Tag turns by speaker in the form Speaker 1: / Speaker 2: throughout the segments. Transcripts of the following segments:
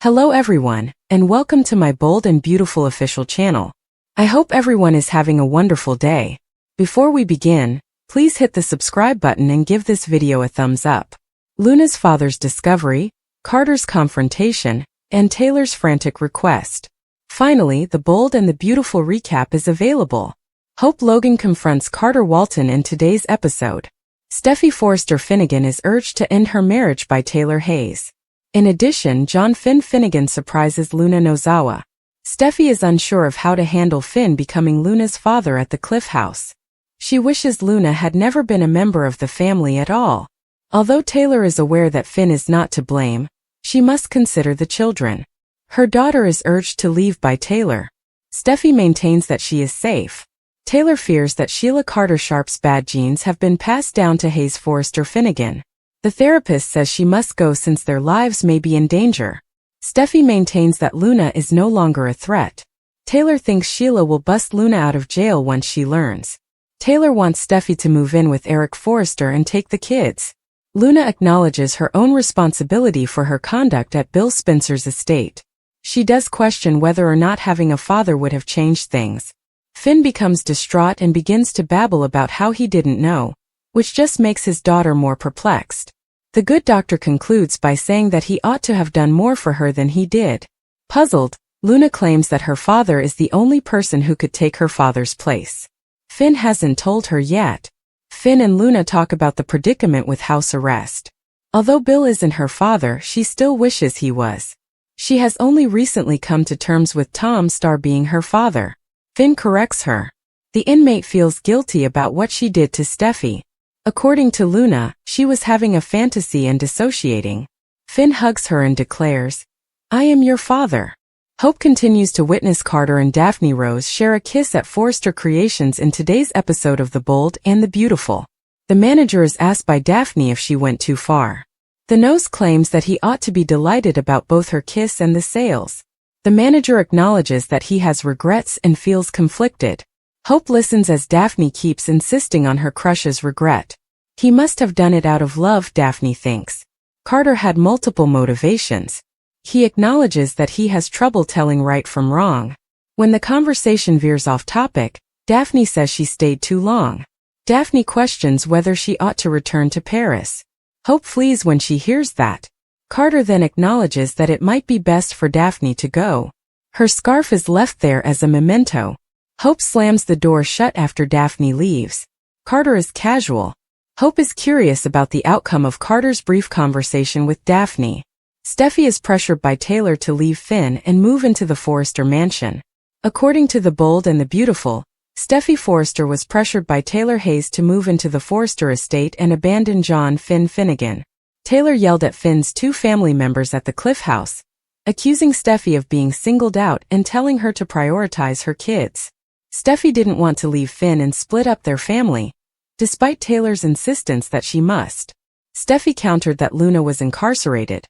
Speaker 1: Hello everyone, and welcome to my bold and beautiful official channel. I hope everyone is having a wonderful day. Before we begin, please hit the subscribe button and give this video a thumbs up. Luna's father's discovery, Carter's confrontation, and Taylor's frantic request. Finally, the bold and the beautiful recap is available. Hope Logan confronts Carter Walton in today's episode. Steffi Forrester Finnegan is urged to end her marriage by Taylor Hayes. In addition, John Finn Finnegan surprises Luna Nozawa. Steffi is unsure of how to handle Finn becoming Luna's father at the Cliff House. She wishes Luna had never been a member of the family at all. Although Taylor is aware that Finn is not to blame, she must consider the children. Her daughter is urged to leave by Taylor. Steffi maintains that she is safe. Taylor fears that Sheila Carter Sharp's bad genes have been passed down to Hayes Forrester Finnegan. The therapist says she must go since their lives may be in danger. Steffi maintains that Luna is no longer a threat. Taylor thinks Sheila will bust Luna out of jail once she learns. Taylor wants Steffi to move in with Eric Forrester and take the kids. Luna acknowledges her own responsibility for her conduct at Bill Spencer's estate. She does question whether or not having a father would have changed things. Finn becomes distraught and begins to babble about how he didn't know, which just makes his daughter more perplexed. The good doctor concludes by saying that he ought to have done more for her than he did. Puzzled, Luna claims that her father is the only person who could take her father's place. Finn hasn't told her yet. Finn and Luna talk about the predicament with house arrest. Although Bill isn't her father, she still wishes he was. She has only recently come to terms with Tom Starr being her father. Finn corrects her. The inmate feels guilty about what she did to Steffi. According to Luna, she was having a fantasy and dissociating. Finn hugs her and declares, "I am your father." Hope continues to witness Carter and Daphne Rose share a kiss at Forrester Creations in today's episode of The Bold and the Beautiful. The manager is asked by Daphne if she went too far. The nose claims that he ought to be delighted about both her kiss and the sales. The manager acknowledges that he has regrets and feels conflicted. Hope listens as Daphne keeps insisting on her crush's regret. He must have done it out of love, Daphne thinks. Carter had multiple motivations. He acknowledges that he has trouble telling right from wrong. When the conversation veers off topic, Daphne says she stayed too long. Daphne questions whether she ought to return to Paris. Hope flees when she hears that. Carter then acknowledges that it might be best for Daphne to go. Her scarf is left there as a memento. Hope slams the door shut after Daphne leaves. Carter is casual. Hope is curious about the outcome of Carter's brief conversation with Daphne. Steffi is pressured by Taylor to leave Finn and move into the Forrester mansion. According to The Bold and the Beautiful, Steffi Forrester was pressured by Taylor Hayes to move into the Forrester estate and abandon John Finn Finnegan. Taylor yelled at Finn's two family members at the Cliff House, accusing Steffi of being singled out and telling her to prioritize her kids. Steffi didn't want to leave Finn and split up their family, despite Taylor's insistence that she must. Steffi countered that Luna was incarcerated,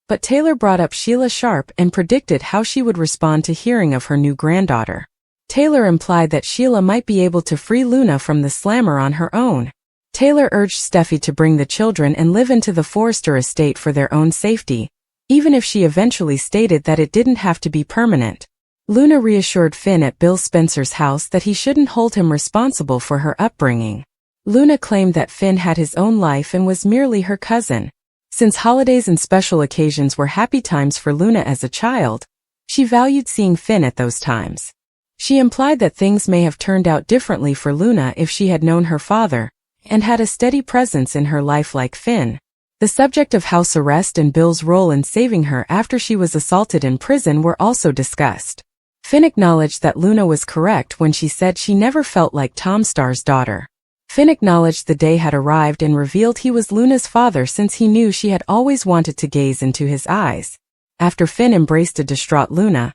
Speaker 1: but Taylor brought up Sheila Sharp and predicted how she would respond to hearing of her new granddaughter. Taylor implied that Sheila might be able to free Luna from the slammer on her own. Taylor urged Steffi to bring the children and live into the Forrester estate for their own safety, even if she eventually stated that it didn't have to be permanent. Luna reassured Finn at Bill Spencer's house that he shouldn't hold him responsible for her upbringing. Luna claimed that Finn had his own life and was merely her cousin. Since holidays and special occasions were happy times for Luna as a child, she valued seeing Finn at those times. She implied that things may have turned out differently for Luna if she had known her father and had a steady presence in her life like Finn. The subject of house arrest and Bill's role in saving her after she was assaulted in prison were also discussed. Finn acknowledged that Luna was correct when she said she never felt like Tom Starr's daughter. Finn acknowledged the day had arrived and revealed he was Luna's father since he knew she had always wanted to gaze into his eyes. After Finn embraced a distraught Luna,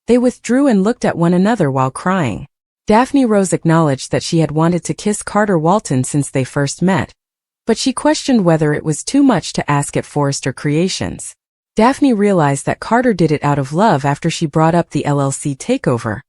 Speaker 1: they withdrew and looked at one another while crying. Daphne Rose acknowledged that she had wanted to kiss Carter Walton since they first met, but she questioned whether it was too much to ask at Forrester Creations. Daphne realized that Carter did it out of love after she brought up the LLC takeover,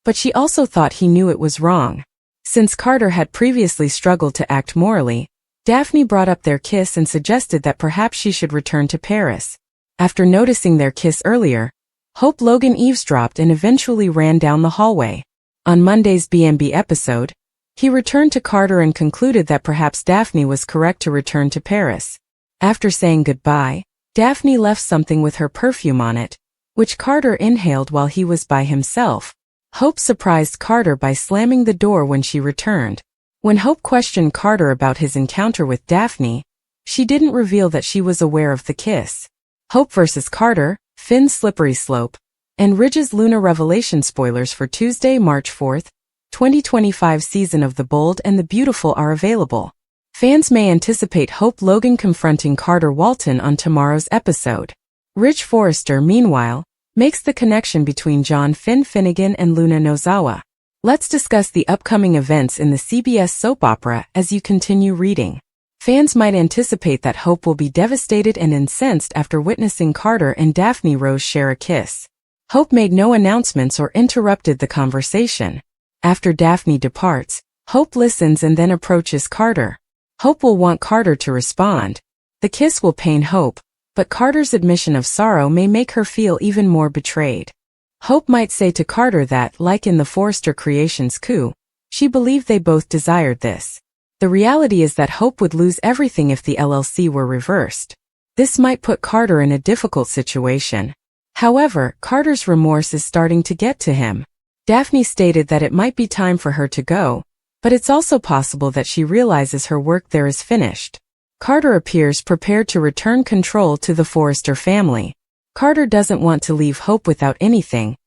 Speaker 1: but she also thought he knew it was wrong. Since Carter had previously struggled to act morally, Daphne brought up their kiss and suggested that perhaps she should return to Paris. After noticing their kiss earlier, Hope Logan eavesdropped and eventually ran down the hallway. On Monday's B&B episode, he returned to Carter and concluded that perhaps Daphne was correct to return to Paris. After saying goodbye, Daphne left something with her perfume on it, which Carter inhaled while he was by himself. Hope surprised Carter by slamming the door when she returned. When Hope questioned Carter about his encounter with Daphne, she didn't reveal that she was aware of the kiss. Hope vs. Carter, Finn's slippery slope, and Ridge's Luna revelation spoilers for Tuesday, March 4th, 2025 season of The Bold and the Beautiful are available. Fans may anticipate Hope Logan confronting Carter Walton on tomorrow's episode. Ridge Forrester, meanwhile, makes the connection between John Finn Finnegan and Luna Nozawa. Let's discuss the upcoming events in the CBS soap opera as you continue reading. Fans might anticipate that Hope will be devastated and incensed after witnessing Carter and Daphne Rose share a kiss. Hope made no announcements or interrupted the conversation. After Daphne departs, Hope listens and then approaches Carter. Hope will want Carter to respond. The kiss will pain Hope, but Carter's admission of sorrow may make her feel even more betrayed. Hope might say to Carter that, like in the Forrester Creations coup, she believed they both desired this. The reality is that Hope would lose everything if the LLC were reversed. This might put Carter in a difficult situation. However, Carter's remorse is starting to get to him. Daphne stated that it might be time for her to go, but it's also possible that she realizes her work there is finished. Carter appears prepared to return control to the Forrester family. Carter doesn't want to leave Hope without anything,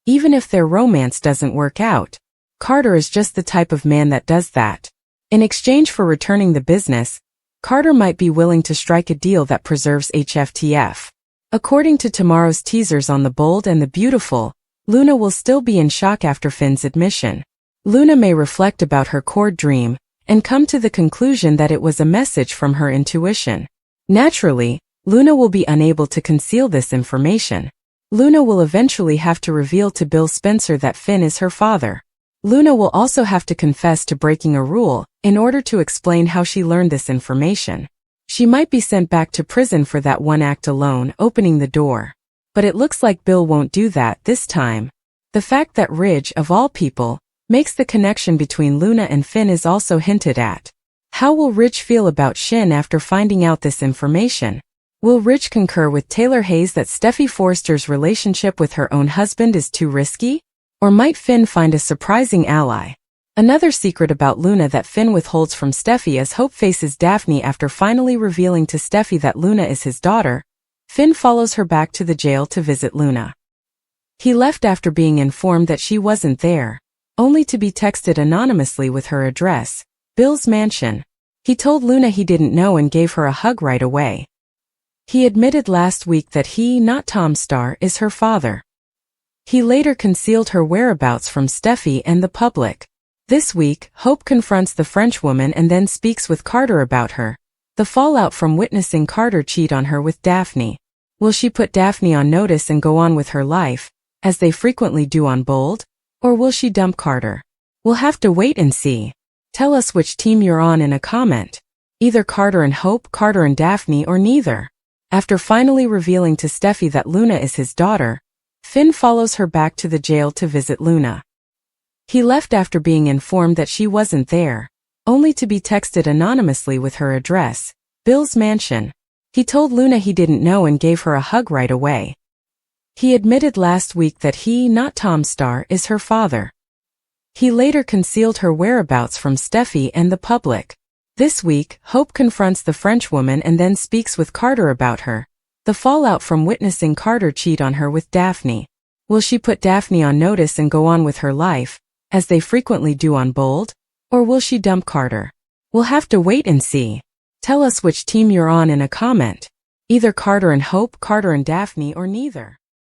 Speaker 1: even if their romance doesn't work out. Carter is just the type of man that does that. In exchange for returning the business, Carter might be willing to strike a deal that preserves HFTF. According to tomorrow's teasers on The Bold and the Beautiful, Luna will still be in shock after Finn's admission. Luna may reflect about her core dream and come to the conclusion that it was a message from her intuition. Naturally, Luna will be unable to conceal this information. Luna will eventually have to reveal to Bill Spencer that Finn is her father. Luna will also have to confess to breaking a rule in order to explain how she learned this information. She might be sent back to prison for that one act alone, opening the door. But it looks like Bill won't do that this time. The fact that Ridge, of all people, makes the connection between Luna and Finn is also hinted at. How will Ridge feel about Shin after finding out this information? Will Ridge concur with Taylor Hayes that Steffi Forrester's relationship with her own husband is too risky? Or might Finn find a surprising ally? Another secret about Luna that Finn withholds from Steffi as Hope faces Daphne after finally revealing to Steffi that Luna is his daughter, Finn follows her back to the jail to visit Luna. He left after being informed that she wasn't there, only to be texted anonymously with her address, Bill's mansion. He told Luna he didn't know and gave her a hug right away. He admitted last week that he, not Tom Starr, is her father. He later concealed her whereabouts from Steffi and the public. This week, Hope confronts the Frenchwoman and then speaks with Carter about her, the fallout from witnessing Carter cheat on her with Daphne. Will she put Daphne on notice and go on with her life, as they frequently do on Bold? Or will she dump Carter? We'll have to wait and see. Tell us which team you're on in a comment. Either Carter and Hope, Carter and Daphne, or neither. After finally revealing to Steffi that Luna is his daughter, Finn follows her back to the jail to visit Luna. He left after being informed that she wasn't there, only to be texted anonymously with her address, Bill's mansion. He told Luna he didn't know and gave her a hug right away. He admitted last week that he, not Tom Starr, is her father. He later concealed her whereabouts from Steffi and the public. This week, Hope confronts the Frenchwoman and then speaks with Carter about her, the fallout from witnessing Carter cheat on her with Daphne. Will she put Daphne on notice and go on with her life, as they frequently do on Bold? Or will she dump Carter? We'll have to wait and see. Tell us which team you're on in a comment. Either Carter and Hope, Carter and Daphne, or neither.